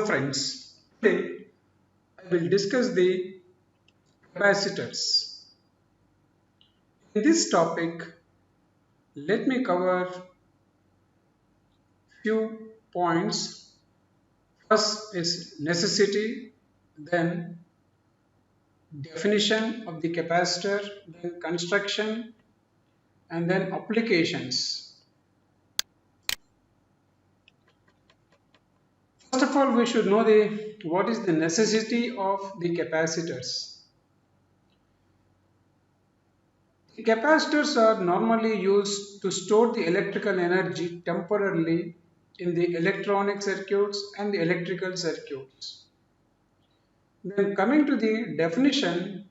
friends, today I will discuss the capacitors. In this topic, let me cover few points. First is necessity, then definition of the capacitor, then construction, and then applications. First of all, we should know what is the necessity of the capacitors. The capacitors are normally used to store the electrical energy temporarily in the electronic circuits and the electrical circuits. Then coming to the definition,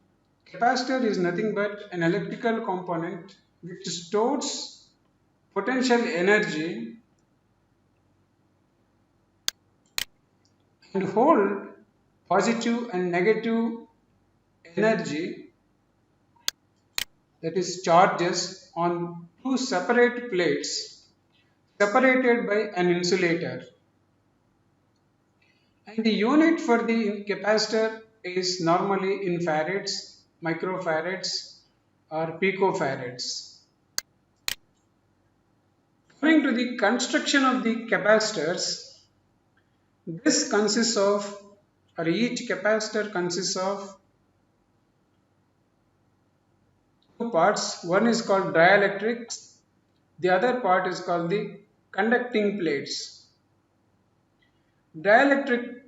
capacitor is nothing but an electrical component which stores potential energy and hold positive and negative energy, that is charges, on two separate plates separated by an insulator. And the unit for the capacitor is normally in farads, microfarads, or picofarads. Coming to the construction of the capacitors, this consists of, or each capacitor consists of two parts. One is called dielectrics, the other part is called the conducting plates. Dielectric,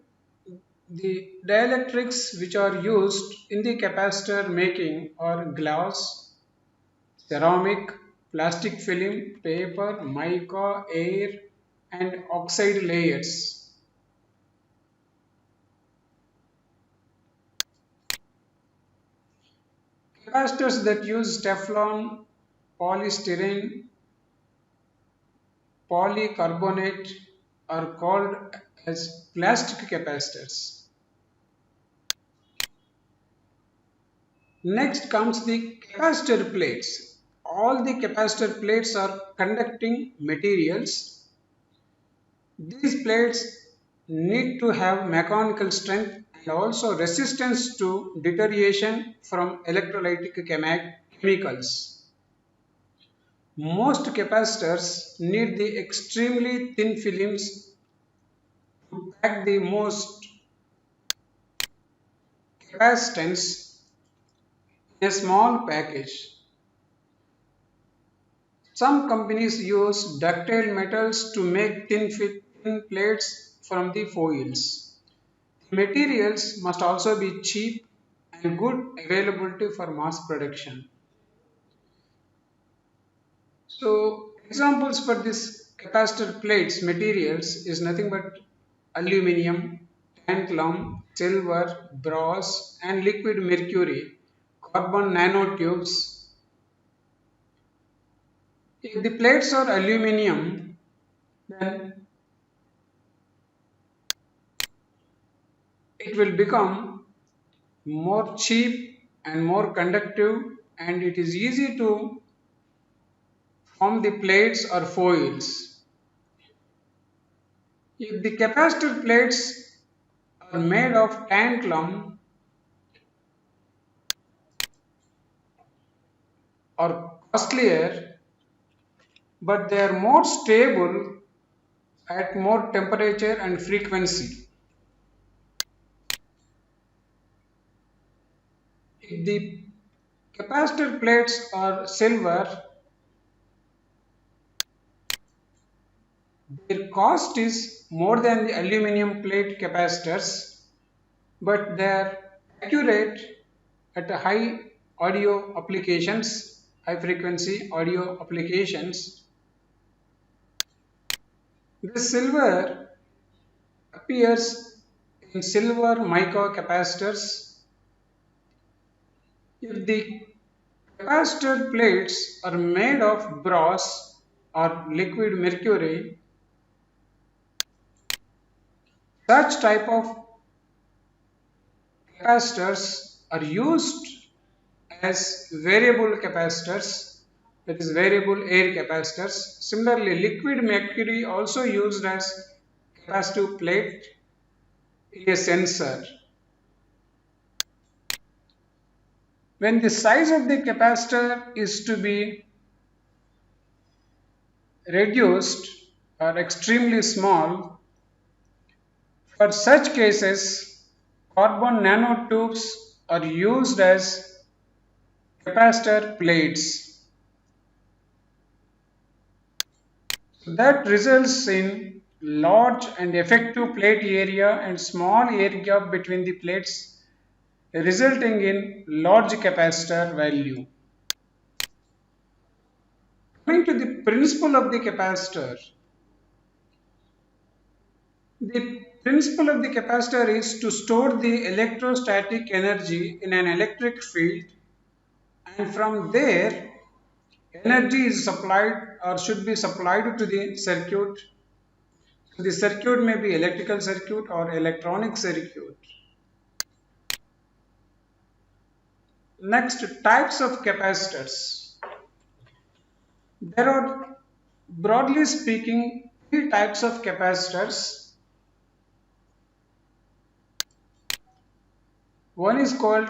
the dielectrics which are used in the capacitor making are glass, ceramic, plastic film, paper, mica, air, and oxide layers. Capacitors that use Teflon, polystyrene, polycarbonate are called as plastic capacitors. Next comes the capacitor plates. All the capacitor plates are conducting materials. These plates need to have mechanical strength and also resistance to deterioration from electrolytic chemicals. Most capacitors need the extremely thin films to pack the most capacitance in a small package. Some companies use ductile metals to make thin plates from the foils. The materials must also be cheap and good availability for mass production. So examples for this capacitor plates materials is nothing but aluminium, tantalum, silver, brass, and liquid mercury, carbon nanotubes. If the plates are aluminium, then it will become more cheap and more conductive, and it is easy to form the plates or foils. If the capacitor plates are made of tantalum or costlier, but they are more stable at more temperature and frequency. If the capacitor plates are silver, their cost is more than the aluminum plate capacitors, but they are accurate at a high audio applications, high frequency audio applications. The silver appears in silver mica capacitors. If the capacitor plates are made of brass or liquid mercury, such type of capacitors are used as variable capacitors, that is variable air capacitors. Similarly, liquid mercury also used as capacitive plate. in a sensor. When the size of the capacitor is to be reduced or extremely small, for such cases, carbon nanotubes are used as capacitor plates. So that results in large and effective plate area and small air gap between the plates, resulting in large capacitor value. Coming to the principle of the capacitor, the principle of the capacitor is to store the electrostatic energy in an electric field, and from there energy is supplied or should be supplied to the circuit. So the circuit may be electrical circuit or electronic circuit. Next, types of capacitors. There are, broadly speaking, three types of capacitors. One is called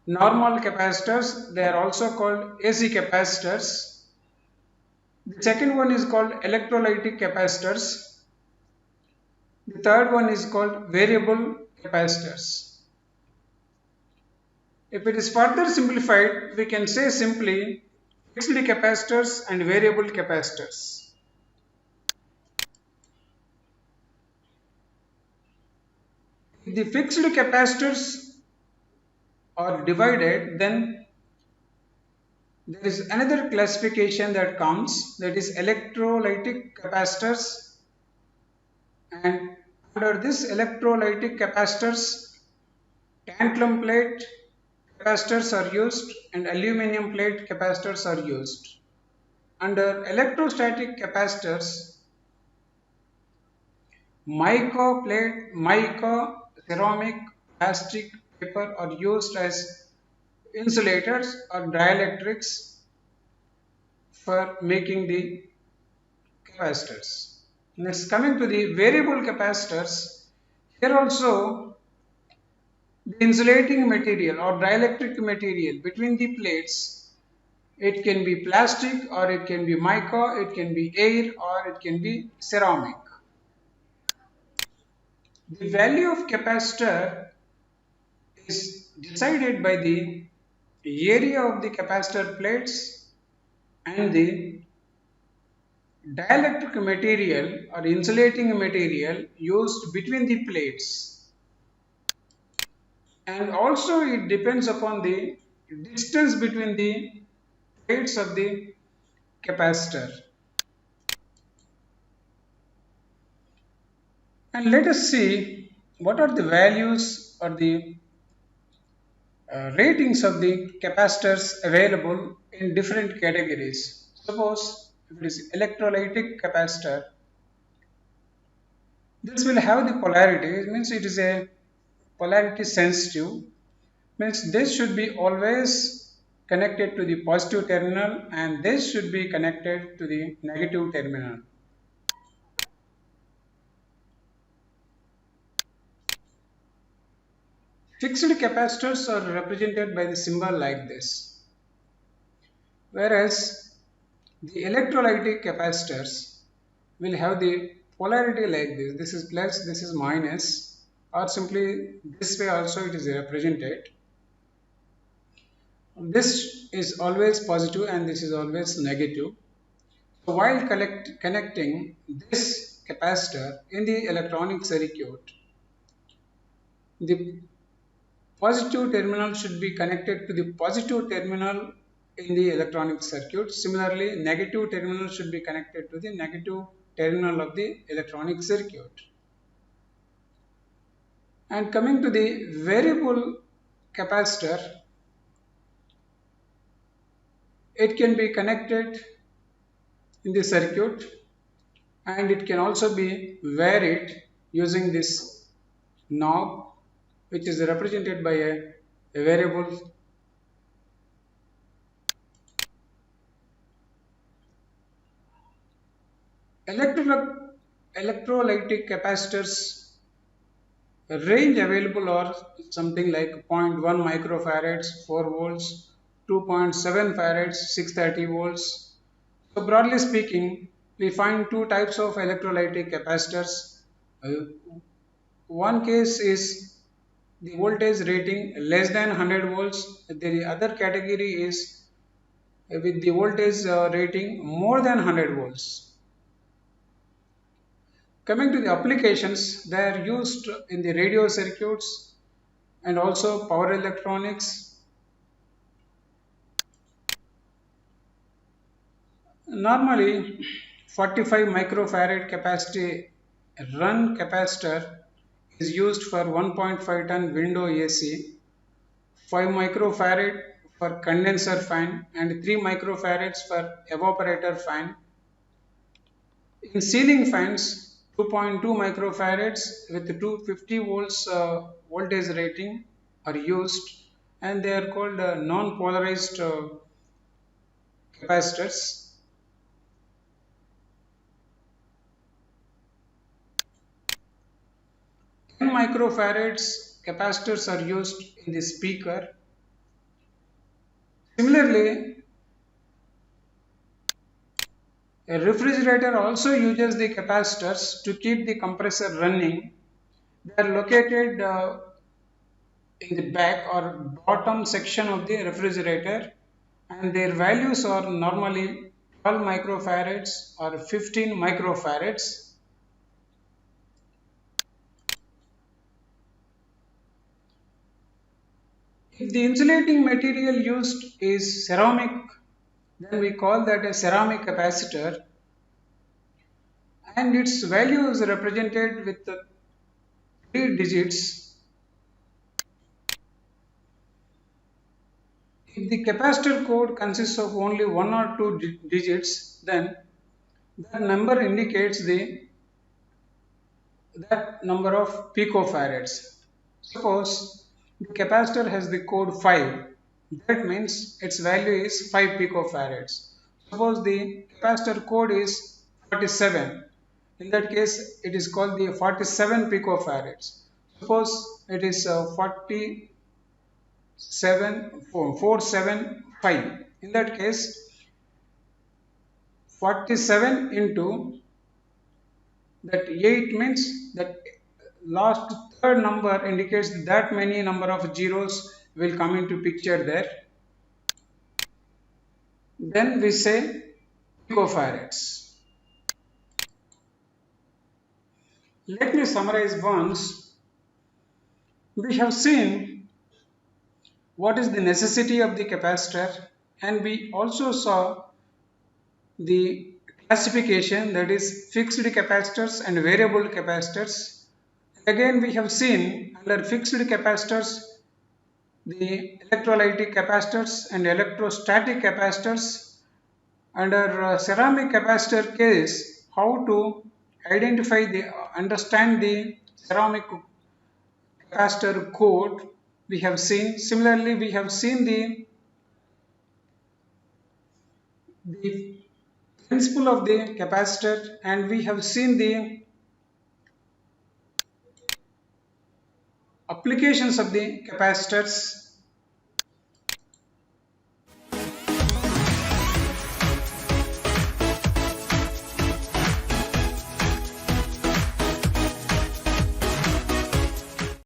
normal capacitors. They are also called AC capacitors. The second one is called electrolytic capacitors. The third one is called variable capacitors. If it is further simplified, we can say simply fixed capacitors and variable capacitors. If the fixed capacitors are divided, then there is another classification that comes, that is electrolytic capacitors, and under this electrolytic capacitors, tantalum plate capacitors are used and aluminum plate capacitors are used. Under electrostatic capacitors, mica, ceramic, plastic, paper are used as insulators or dielectrics for making the capacitors. Next, coming to the variable capacitors, here also the insulating material or dielectric material between the plates, it can be plastic or it can be mica, it can be air or it can be ceramic. The value of capacitor is decided by the area of the capacitor plates and the dielectric material or insulating material used between the plates, and also it depends upon the distance between the plates of the capacitor. And let us see what are the values or the ratings of the capacitors available in different categories. Suppose if it is electrolytic capacitor, this will have the polarity, it means it is a polarity sensitive, means this should be always connected to the positive terminal and this should be connected to the negative terminal. Fixed capacitors are represented by the symbol like this, whereas the electrolytic capacitors will have the polarity like this. This is plus, this is minus, or simply this way also it is represented. This is always positive and this is always negative. So while connecting this capacitor in the electronic circuit, the positive terminal should be connected to the positive terminal in the electronic circuit. Similarly, negative terminal should be connected to the negative terminal of the electronic circuit. And coming to the variable capacitor, it can be connected in the circuit and it can also be varied using this knob, which is represented by a variable. Electro Electrolytic capacitors Range available are something like zero point 0.1 microfarads, 4 volts, 2.7 farads, 630 volts. So broadly speaking, we find two types of electrolytic capacitors. Uh, One case is the voltage rating less than 100 volts. The other category is with the voltage rating more than 100 volts. Coming to the applications, they are used in the radio circuits and also power electronics. Normally, 45 microfarad capacity run capacitor is used for 1.5 ton window AC, 5 microfarad for condenser fan, and 3 microfarads for evaporator fan. In ceiling fans, 2.2 microfarads with 250 volts voltage rating are used, and they are called non-polarized capacitors. 10 microfarads capacitors are used in the speaker. Similarly, a refrigerator also uses the capacitors to keep the compressor running. They are located in the back or bottom section of the refrigerator, and their values are normally 12 microfarads or 15 microfarads. If the insulating material used is ceramic, then we call that a ceramic capacitor, and its value is represented with the three digits. If the capacitor code consists of only one or two digits, then that number indicates that number of picofarads. Suppose the capacitor has the code 5, that means its value is 5 picofarads. Suppose the capacitor code is 47, in that case it is called the 47 picofarads. Suppose it is 475, in that case 47 into that 8 means that last third number indicates that many number of zeros will come into picture there. Then we say picofarads. Let me summarize once. We have seen what is the necessity of the capacitor, and we also saw the classification, that is fixed capacitors and variable capacitors. Again, we have seen under fixed capacitors the electrolytic capacitors and electrostatic capacitors. Under ceramic capacitor case, how to identify the understand the ceramic capacitor code we have seen. Similarly, we have seen the principle of the capacitor, and we have seen the applications of the capacitors.